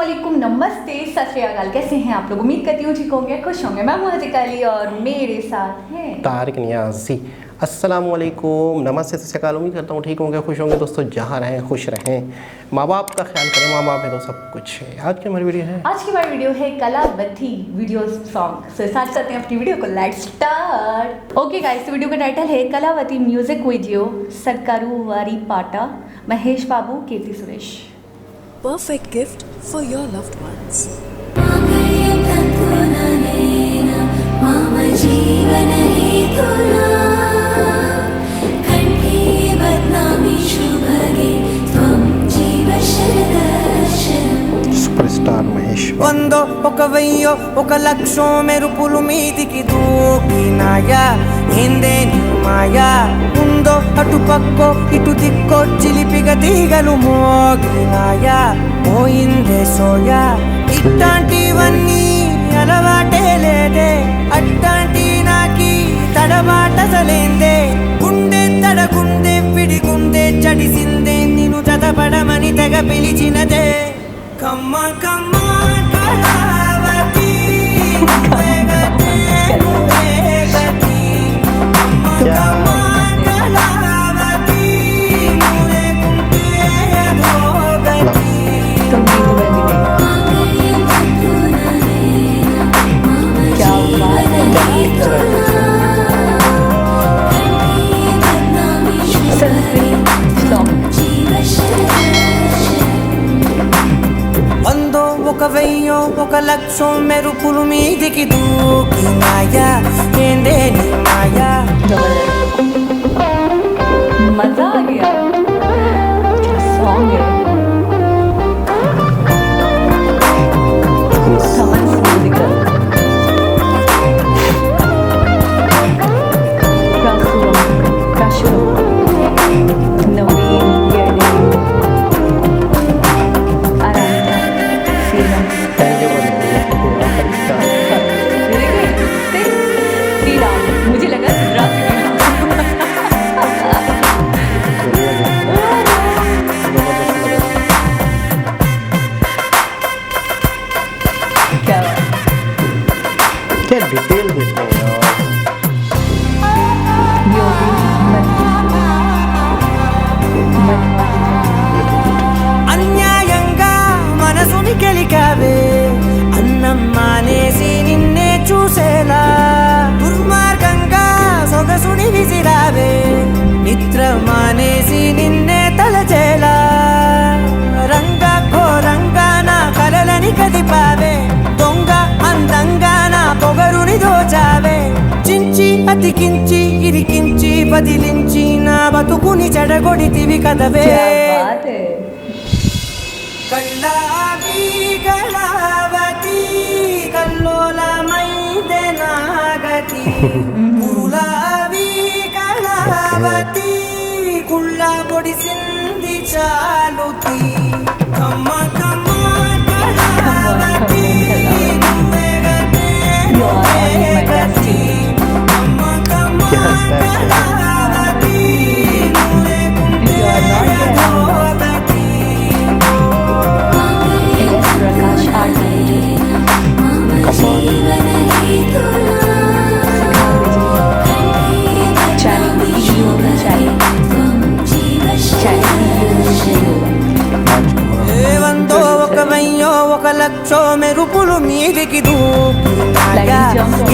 अस्सलामुअलैकुम, नमस्ते, सत श्री अकाल। कैसे हैं आप लोग? उम्मीद करती हूँ ठीक होंगे, खुश होंगे। मैं मोहजिका अली और मेरे साथ हैं तारिक नियाज़ी। अस्सलामुअलैकुम, नमस्ते, सत श्री अकाल। उम्मीद करता हूँ ठीक होंगे, खुश होंगे। दोस्तों जहाँ रहें खुश रहें, माँ बाप का ख्याल करें, माँ बाप है तो सब कुछ है। आज की हमारी वीडियो है Kalavati video song. So start करते हैं अपनी वीडियो को। Let's start. Okay guys, video का टाइटल है Kalavati music video, Sarkaru Vaari Paata, Mahesh Babu, Keerthy Suresh. Perfect gift for your loved ones. Superstar Mahesh Babu. వందో ఒక వెయ్యో ఒక లక్షో మెరుపులు మీదికి దూకినాయా ఏందే నీ మాయా ఉందో అటు పక్కో ఇటు దిక్కో చిలిపిగా తీగలు మోగినాయా పోయిందే సోయా ఇట్లాంటివన్నీ అలవాటే లేదే అట్లాంటి నాకి తడబాటసలేందే గుండె తడగుండె పిడిగుండె చడిసిందే నిన్ను చదపడమని తెగ పిలిచినదే Come on, come on, Kalavati, Nuvegati, Nuvegati. Come on, come on, Kalavati, Nuvegunte adhogati. तुम भी दुबई क्या बात है। Sunscreen song. వందో ఒక వెయ్యో ఒక లక్షో మెరుపులు మీదికి దూకినాయా ఏందే నీ మాయా मजा आ गया। क्या सॉन्ग है। समझ म्यूजिकल नवीन येडे आराधना सीरम श्री राम। मुझे लगा क्या क्या डिटेल देते हैं అన్యాయంగా మనసుని గెలికావే అన్నం మానేసి నిన్నే చూసేలా దుర్మార్గంగా సొగసుని విసిరావే నిద్ర మానేసి నిన్నే తలచేలా రంగా ఘోరంగా నా కలలని కదిపావే దొంగ అందంగా నా పొగరుని దోచావే చించి అతికించి ఇరికించి బదిలించి నా బతుకుని చెడగొడితివి కదవే बात है। కళ్ళావి కళావతి కల్లోలమైందే నాగతి కులావి కళావతి కుళ్ళ పొడిసింది చాలుతి కమ్మ కమ్మ కళావతి నువ్వెగతే నువ్వెగతి కమ్మ కమ్మ కళావతి నువ్వెగుంటే అధోగతి प्रकाश आर्ट వందో ఒక వెయ్యో ఒక లక్షో మెరుపులు మీదికి దూకినాయా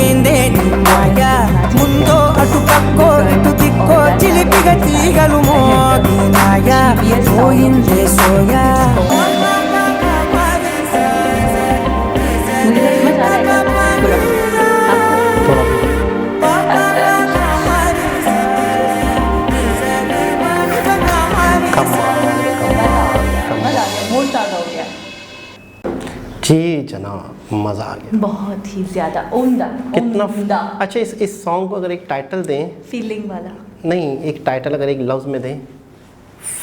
ఏందే నీ మాయా ముందో అటు పక్కో ఇటు దిక్కో చిలిపిగా తీగలు మోగినాయా పోయిందే సోయా जी जनाब, मज़ा आ गया बहुत ही ज्यादा उम्दा। कितना उम्दा अच्छा। इस सॉन्ग को अगर एक टाइटल दें, फीलिंग वाला नहीं एक टाइटल अगर एक लफ्ज़ में दें,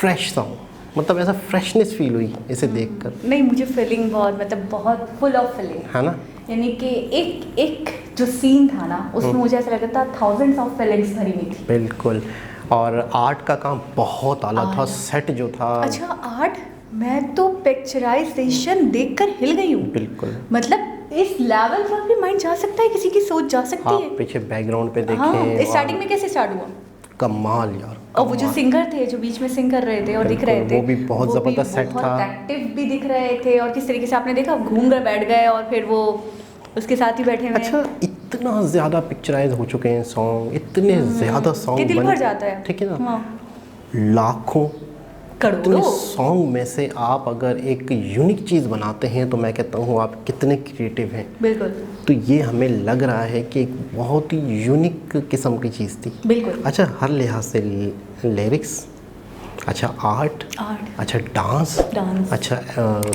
फ्रेश सॉन्ग, मतलब ऐसा फ्रेशनेस फील हुई इसे देखकर। नहीं, मुझे फीलिंग बहुत, मतलब बहुत फुल ऑफ फीलिंग है ना। यानी कि एक एक जो सीन था ना उसमें मुझे ऐसा लगा था थाउजेंड्स ऑफ फीलिंग्स भरी हुई थी। बिल्कुल। और आर्ट का काम बहुत आला था, सेट जो था। अच्छा आर्ट मैं तो पिक्चराइजेशन देखकर हिल गई हूँ। बिल्कुल, मतलब इस लेवल पर भी माइंड जा सकता है, किसी की सोच जा सकती हाँ, है। पीछे बैकग्राउंड पे देखें। हाँ, स्टार्टिंग में कैसे स्टार्ट हुआ? कमाल यार। और वो जो सिंगर थे जो बीच में सिंग कर रहे थे और दिख रहे थे, वो भी बहुत ज़बरदस्त सेट था। बहुत एक्टिव भी दिख रहे थे, और किस तरीके से आपने देखा घूम कर बैठ गए और फिर वो उसके साथ ही बैठे हुए। अच्छा, इतना ज़्यादा पिक्चराइज हो चुके हैं सॉन्ग, इतने ज़्यादा सॉन्ग कि दिल भर जाता है। ठीक है ना। हाँ। लाखों इतने करोड़ों सॉन्ग में से आप अगर एक यूनिक चीज़ बनाते हैं तो मैं कहता हूँ आप कितने क्रिएटिव हैं। बिल्कुल तो ये हमें लग रहा है कि एक बहुत ही यूनिक किस्म की चीज़ थी। बिल्कुल। अच्छा, हर लिहाज से लिरिक्स, अच्छा आर्ट, अच्छा डांस, अच्छा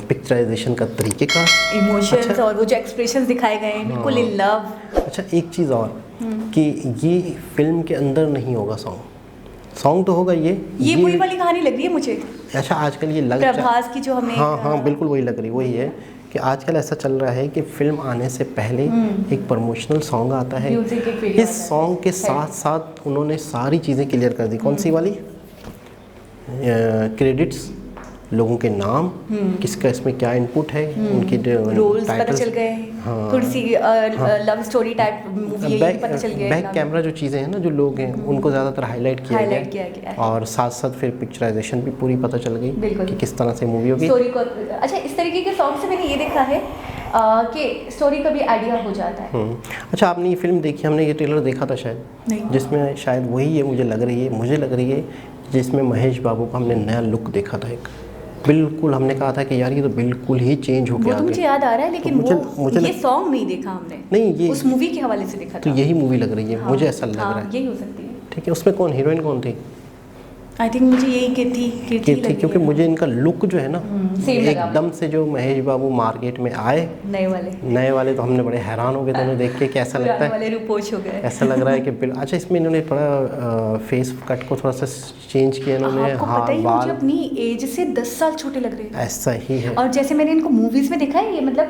पिक्चराइजेशन का तरीके का, इमोशंस, अच्छा, और वो जो एक्सप्रेशंस दिखाए गए हैं बिल्कुल इन लव। अच्छा एक चीज़ और कि ये फिल्म के अंदर नहीं होगा सॉन्ग तो होगा ये वही वाली कहानी लग रही है मुझे। अच्छा, आजकल ये लग प्रभास की जो हमने हाँ बिल्कुल वही लग रही, वही है कि आजकल ऐसा चल रहा है कि फिल्म आने से पहले एक प्रमोशनल सॉन्ग आता है। म्यूजिक एक वीडियो इस सॉन्ग के साथ साथ उन्होंने सारी चीज़ें क्लियर कर दी। कौन सी वाली? क्रेडिट्स, लोगों के नाम, किसका इसमें क्या इनपुट है, उनकी रोल्स पता चल गए। हाँ, थोड़ी सी लव स्टोरी टाइप मूवी है, पता चल गया। बैक कैमरा जो चीज़ें हैं ना, जो लोग हैं उनको ज़्यादातर हाईलाइट किया गया है। और साथ साथ फिर पिक्चराइजेशन भी पूरी पता चल गई कि किस तरह से मूवी होगी। स्टोरी को अच्छा इस तरीके के सॉन्ग से मैंने ये देखा है कि स्टोरी का भी आइडिया हो जाता है। अच्छा, आपने ये फिल्म देखी? हमने ये ट्रेलर देखा था शायद नहीं। जिसमें शायद वही है, मुझे लग रही है जिसमें महेश बाबू का हमने नया लुक देखा था एक। बिल्कुल हमने कहा था कि यार ये तो बिल्कुल ही चेंज हो गया। वो तो मुझे याद आ रहा है, लेकिन मुझे ये सॉन्ग नहीं देखा हमने। नहीं, ये उस मूवी के हवाले से देखा था। तो यही मूवी लग रही है। मुझे ऐसा लग रहा है यही हो सकती है। ठीक है। उसमें कौन हीरोइन कौन थी? आई थिंक मुझे यही कीर्ति, क्योंकि मुझे इनका लुक जो है ना सेम एकदम से, जो महेश बाबू मार्केट में आए नए वाले तो हमने बड़े हैरान हो गए थे उन्हें देख के। कैसा लगता है वाले रूपोश हो गए। ऐसा लग रहा है कि अच्छा, इसमें इन्होंने थोड़ा फेस कट को थोड़ा सा चेंज किया इन्होंने। आपको पता ही मुझे अपनी एज से 10 साल छोटे लग रहे हैं। ऐसा ही है। और जैसे मैंने इनको मूवीज में देखा है, ये मतलब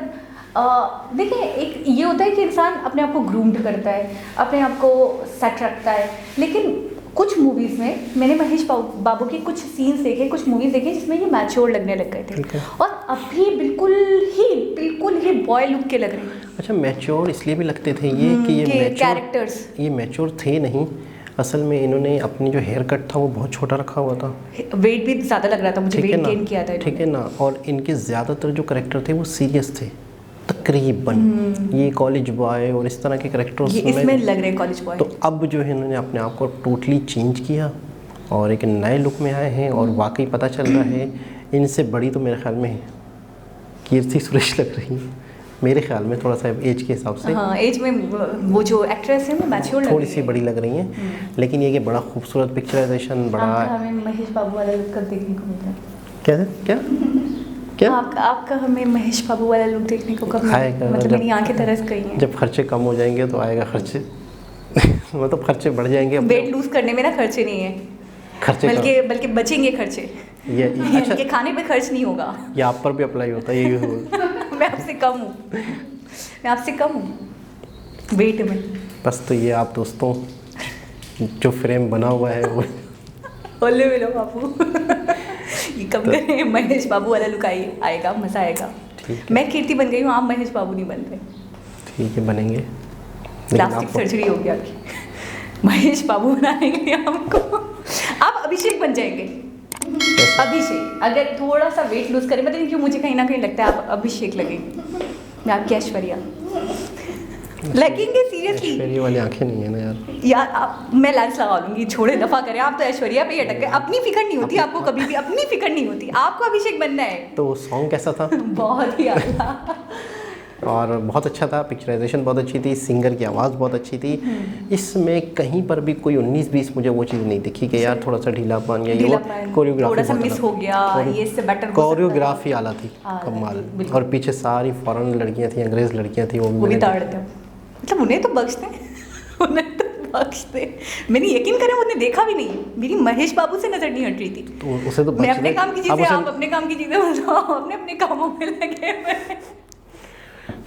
देखिए, एक ये होता है कि इंसान अपने आप को ग्रूम्ड करता है, अपने आप को सेट रखता है, लेकिन कुछ मूवीज़ में मैंने महेश बाबू के कुछ सीन्स देखे, कुछ मूवीज़ देखे जिसमें ये मैच्योर लगने लग गए थे, और अभी बिल्कुल ही बॉय लुक के लग रहे हैं। अच्छा, मैच्योर इसलिए भी लगते थे ये कि ये कैरेक्टर्स ये मैच्योर थे नहीं, असल में इन्होंने अपनी जो हेयर कट था वो बहुत छोटा रखा हुआ था, वेट भी ज़्यादा लग रहा था मुझे, वेट गेन किया था। ठीक है ना। और इनके ज़्यादातर जो करेक्टर थे वो सीरियस थे तकरीबन। ये कॉलेज बॉय और इस तरह के कैरेक्टर्स इसमें लग रहे हैं कॉलेज बॉय। तो अब जो है इन्होंने अपने आप को टोटली चेंज किया और एक नए लुक में आए हैं, और वाकई पता चल रहा है इनसे बड़ी तो मेरे ख्याल में कीर्ति सुरेश लग रही है, मेरे ख्याल में थोड़ा सा एज के हिसाब से। हाँ, एज में वो जो एक्ट्रेस है वो मैच्योर थोड़ी सी बड़ी लग रही हैं, लेकिन ये कि बड़ा खूबसूरत पिक्चराइजेशन, बड़ा हमें महेश बाबू वाला लुक देखने को मिल रहा है। क्या आपका हमें महेश बाबू वाला लुक देखने को कब आएगा? मतलब मेरी आंखें तरस गई हैं। जब खर्चे कम हो जाएंगे तो आएगा खर्चे मतलब खर्चे बढ़ जाएंगे। वेट लूज करने में ना खर्चे नहीं है, खर्चे बल्कि बचेंगे खर्चे। ये अच्छा, कि खाने पे खर्च नहीं होगा। ये आप पर भी अप्लाई होता है ये मैं आपसे कम हूँ वेट में। बस तो ये आप दोस्तों जो फ्रेम बना हुआ है वो बोले मिलो बाबू ये कम करें, महेश बाबू वाला लुक आएगा, मज़ा आएगा। मैं कीर्ति बन गई हूँ, आप महेश बाबू नहीं बन रहे। ठीक है, बनेंगे। प्लास्टिक सर्जरी होगी आपकी, महेश बाबू बनाएंगे हमको, आप अभिषेक बन जाएंगे। अभिषेक अगर थोड़ा सा वेट लूज करें, मतलब क्यों मुझे कहीं ना कहीं लगता है आप अभिषेक लगेंगे, मैं आपकी ऐश्वर्या लगेंगे। सीरियसली ऐश्वर्या वाली आंखें नहीं है ना यार मैं लेंस लगा लूंगी, छोड़े दफा करें। आप तो ऐश्वर्या पे ही अटक गए, अपनी फिक्र नहीं होती आपको, कभी भी अपनी फिक्र नहीं होती आपको, अभिषेक बनना है। तो वो सॉन्ग कैसा था? बहुत ही अच्छा और बहुत अच्छा था, पिक्चराइजेशन बहुत अच्छी थी, सिंगर की आवाज़ बहुत अच्छी थी। इसमें कहीं पर भी कोई 19-20 मुझे वो चीज़ नहीं दिखी कि यार थोड़ा सा ढीलापन या ये कोरियोग्राफी थोड़ा सा मिस हो गया, ये इससे बेटर कोरियोग्राफी आला थी, कमाल। और पीछे सारी फॉरेन लड़कियां थी, अंग्रेज लड़कियां थी, वो भी ताड़ते, मतलब उन्हें तो बख्शते उन्हें तो बख्शते। मैंने यकीन करें उन्हें देखा भी नहीं, मेरी महेश बाबू से नजर नहीं हट रही थी। तो उसे तो मैं अपने काम की चीज़ें, आप अपने काम की चीज़ें बताओ, अपने कामों में लगे हुए।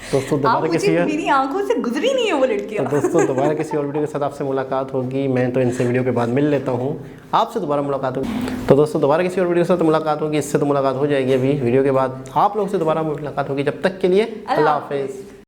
दोस्तों दोबारा किसी मेरी आंखों से गुजरी नहीं है वो लड़कियाँ। तो दोस्तों दोबारा किसी और वीडियो के साथ आपसे मुलाकात होगी। मैं तो इनसे वीडियो के बाद मिल लेता हूँ, आपसे दोबारा मुलाकात होगी। तो दोस्तों दोबारा किसी और वीडियो के साथ मुलाकात होगी, इससे तो मुलाकात हो जाएगी अभी वीडियो के बाद। आप लोगों से दोबारा मुलाकात होगी, जब तक के लिए अल्लाह हाफिज़।